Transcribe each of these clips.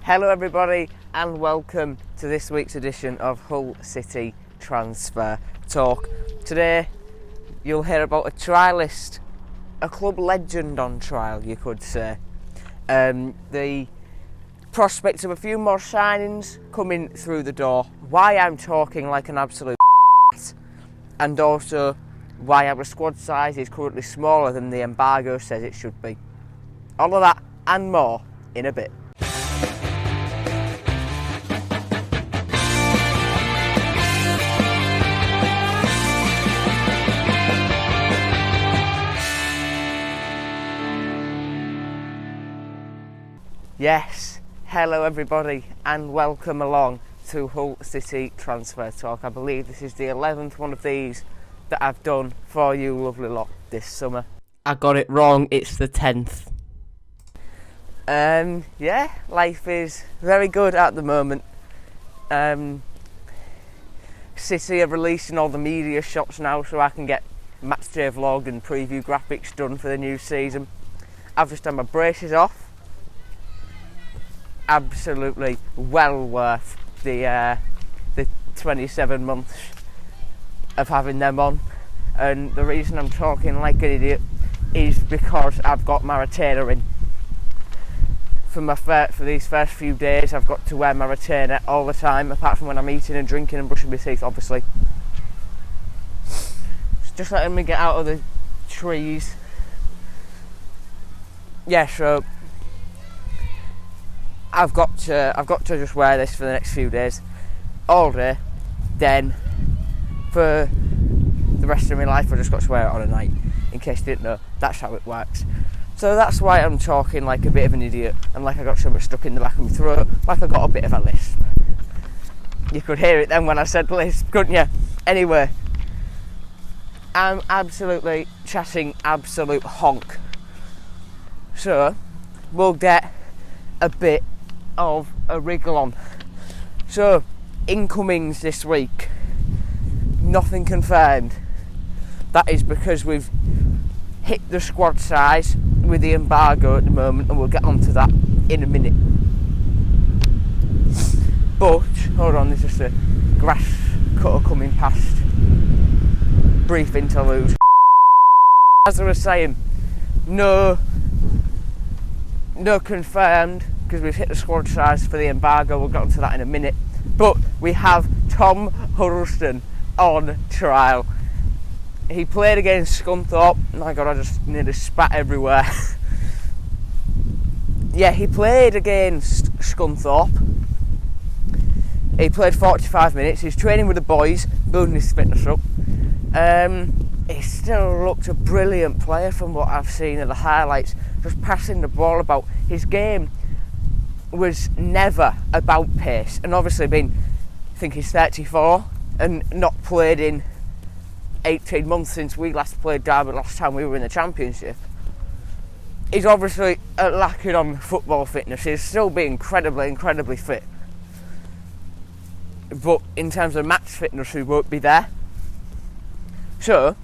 Hello everybody and welcome to this week's edition of Hull City Transfer Talk. Today you'll hear about a trialist, a club legend on trial you could say. The prospects of a few more signings coming through the door, why I'm talking like an absolute and also why our squad size is currently smaller than the embargo says it should be. All of that and more in a bit. Yes, hello everybody and welcome along to Hull City Transfer Talk. I believe this is the 11th one of these that I've done for you lovely lot this summer. I got it wrong, it's the 10th. Yeah, life is very good at the moment. City are releasing all the media shots now so I can get matchday vlog and preview graphics done for the new season. I've just had my braces off. Absolutely well worth the 27 months of having them on, and the reason I'm talking like an idiot is because I've got my retainer in. For these first few days I've got to wear my retainer all the time, apart from when I'm eating and drinking and brushing my teeth obviously. It's just letting me get out of the trees. Yeah, so I've got to just wear this for the next few days, all day. Then for the rest of my life I've just got to wear it on a night. In case you didn't know, that's how it works. So that's why I'm talking like a bit of an idiot and like I got something stuck in the back of my throat, like I got a bit of a lisp. You could hear it then when I said lisp, couldn't you? Anyway, I'm absolutely chatting absolute honk. So we'll get a bit of a wriggle on. So incomings this week, nothing confirmed. That is because we've hit the squad size with the embargo at the moment, and we'll get onto that in a minute. But hold on, there's just a grass cutter coming past. Brief interlude. As I was saying, no confirmed, because we've hit the squad size for the embargo. We'll get onto that in a minute. But we have Tom Huddleston on trial. He played against Scunthorpe. My God, I just nearly spat everywhere. Yeah, he played against Scunthorpe. He played 45 minutes. He's training with the boys, building his fitness up. He still looked a brilliant player from what I've seen of the highlights. Just passing the ball about. His game was never about pace, and obviously I think he's 34 and not played in 18 months since we last played Derby last time we were in the Championship. He's obviously lacking on football fitness. He'll still be incredibly fit, but in terms of match fitness he won't be there. So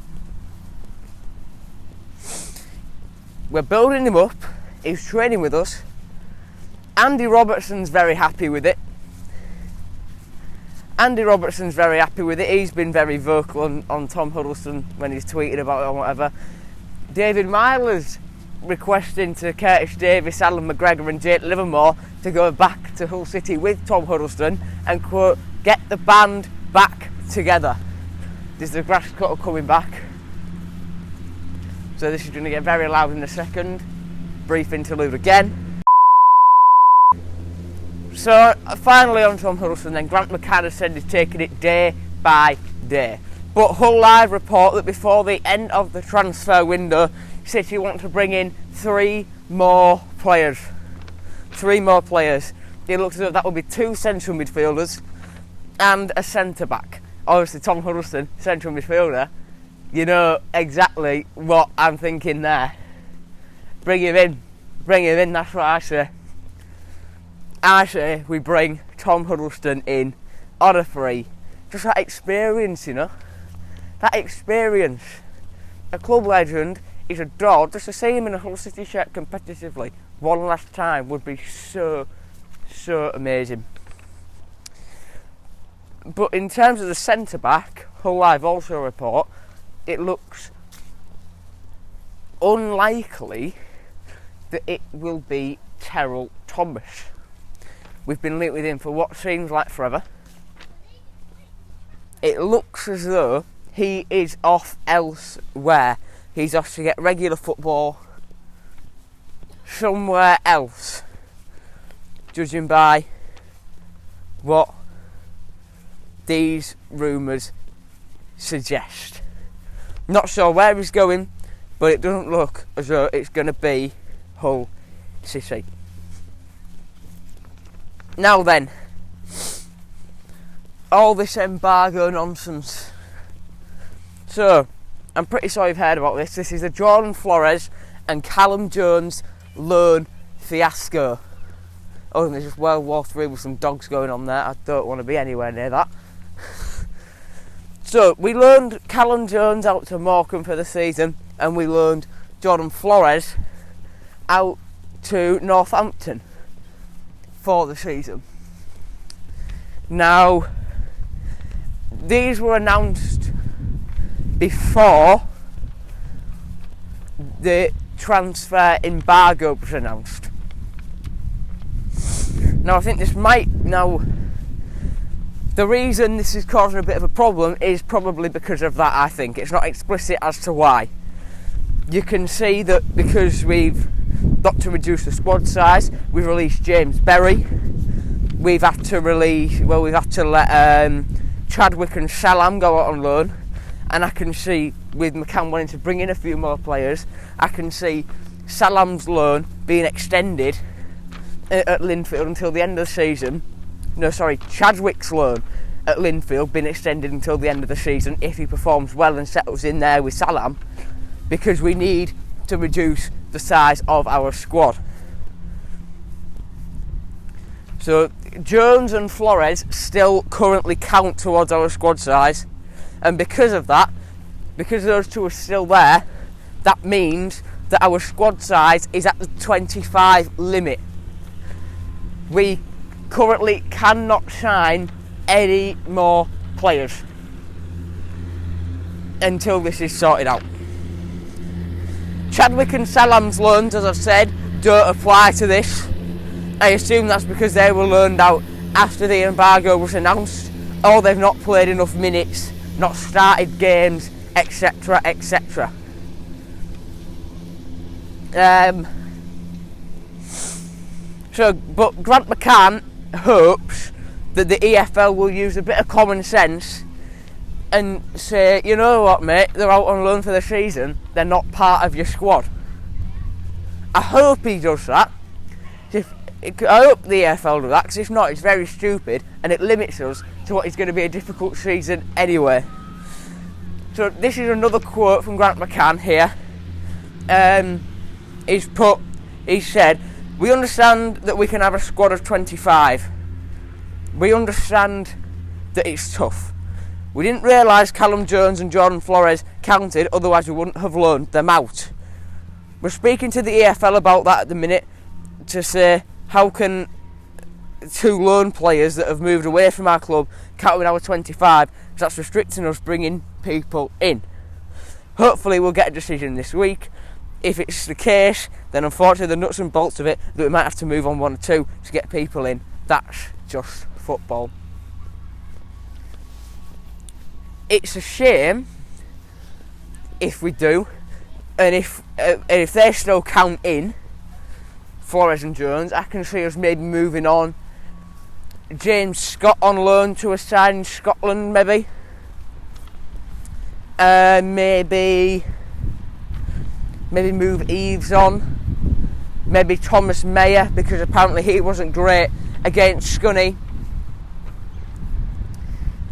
we're building him up. He's training with us. Andy Robertson's very happy with it. He's been very vocal on Tom Huddleston when he's tweeted about it or whatever. David Myler's requesting to Curtis Davis, Alan McGregor and Jake Livermore to go back to Hull City with Tom Huddleston and, quote, get the band back together. There's the grass cutter coming back. So this is going to get very loud in a second. Brief interlude again. So finally on Tom Huddleston then, Grant McCann said he's taking it day by day. But Hull Live report that before the end of the transfer window, City want to bring in three more players. It looks as though that will be two central midfielders and a centre-back. Obviously Tom Huddleston, central midfielder, you know exactly what I'm thinking there. Bring him in, that's what I say. I say we bring Tom Huddleston in on a free. Just that experience, you know. That experience. A club legend is a dog. Just to see him in a Hull City shirt competitively one last time would be so so amazing. But in terms of the centre-back, Hull Live also report, it looks unlikely that it will be Terrell Thomas. We've been linked with him for what seems like forever. It looks as though he is off elsewhere. He's off to get regular football somewhere else, judging by what these rumours suggest. Not sure where he's going, but it doesn't look as though it's going to be Hull City. Now then, all this embargo nonsense. So, I'm pretty sure you've heard about this. This is the Jordan Flores and Callum Jones loan fiasco. Oh, and there's just World War III with some dogs going on there. I don't want to be anywhere near that. So, we loaned Callum Jones out to Morecambe for the season, and we loaned Jordan Flores out to Northampton for the season. Now, these were announced before the transfer embargo was announced. Now, I think this might... Now, the reason this is causing a bit of a problem is probably because of that, I think. It's not explicit as to why. You can see that because we've got to reduce the squad size, we've released James Berry. We've had to let Chadwick and Salam go out on loan. And I can see, with McCann wanting to bring in a few more players, I can see Salam's loan being extended at Linfield until the end of the season. No, sorry, Chadwick's loan at Linfield being extended until the end of the season if he performs well and settles in there with Salam, because we need to reduce the size of our squad. So Jones and Flores still currently count towards our squad size, and because of that, because those two are still there, that means that our squad size is at the 25 limit. We currently cannot sign any more players until this is sorted out. Chadwick and Salam's loans, as I've said, don't apply to this. I assume that's because they were loaned out after the embargo was announced, or they've not played enough minutes, not started games, etc, etc. But Grant McCann hopes that the EFL will use a bit of common sense and say, you know what, mate, they're out on loan for the season, they're not part of your squad. I hope he does that. I hope the EFL do that, because if not, it's very stupid and it limits us to what is going to be a difficult season anyway. So this is another quote from Grant McCann here. He said, "We understand that we can have a squad of 25. We understand that it's tough. We didn't realise Callum Jones and Jordan Flores counted, otherwise we wouldn't have loaned them out. We're speaking to the EFL about that at the minute to say, how can two loan players that have moved away from our club count with our 25? Because that's restricting us bringing people in. Hopefully we'll get a decision this week. If it's the case, then unfortunately the nuts and bolts of it, that we might have to move on one or two to get people in. That's just football. It's a shame if we do, and if they still count in Flores and Jones, I can see us maybe moving on. James Scott on loan to a side in Scotland, maybe. Maybe move Eves on. Maybe Thomas Mayer, because apparently he wasn't great against Scunny.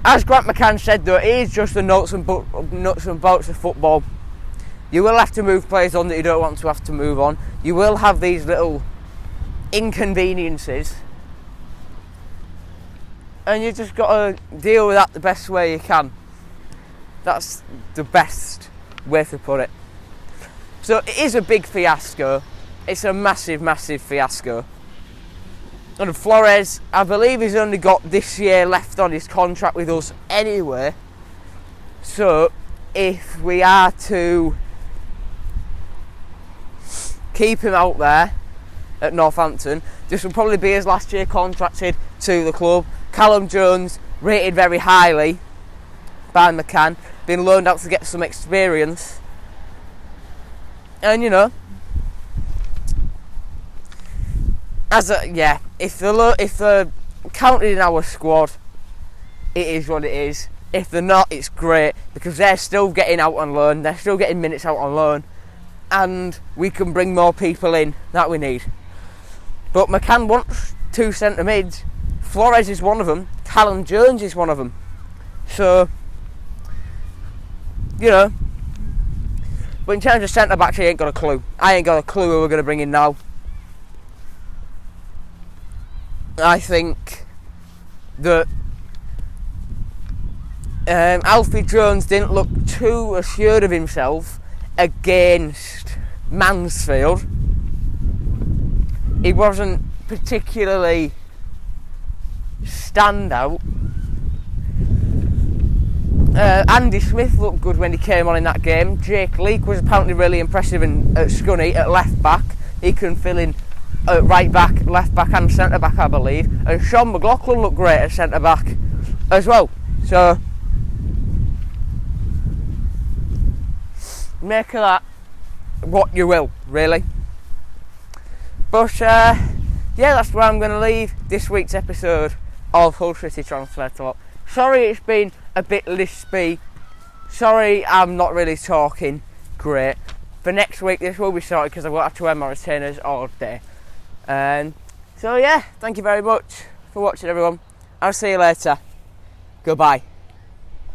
As Grant McCann said, though, it is just the nuts and bolts of football. You will have to move players on that you don't want to have to move on. You will have these little inconveniences, and you just got to deal with that the best way you can. That's the best way to put it. So it is a big fiasco. It's a massive, massive fiasco. And Flores, I believe he's only got this year left on his contract with us anyway. So, if we are to keep him out there at Northampton, this will probably be his last year contracted to the club. Callum Jones, rated very highly by McCann, been loaned out to get some experience. And you know, if they're counted in our squad, it is what it is. If they're not, it's great, because they're still getting out on loan, they're still getting minutes out on loan, and we can bring more people in that we need. But McCann wants 2 centre mids. Flores is one of them. Callum Jones is one of them. So, you know. But in terms of centre backs, I ain't got a clue. I ain't got a clue who we're going to bring in now. I think that Alfie Jones didn't look too assured of himself against Mansfield. He wasn't particularly standout. Andy Smith looked good when he came on in that game. Jake Leake was apparently really impressive at Scunny at left back. He can fill in at right back, left back and centre back, I believe. And Sean McLaughlin looked great at centre back as well. So make of that what you will, really. But yeah, that's where I'm going to leave this week's episode of Hull City Transfer Talk. Sorry it's been a bit lispy. Sorry I'm not really talking great. For next week this will be sorted because I've got to wear my retainers all day. So yeah, thank you very much for watching, everyone. I'll see you later. Goodbye.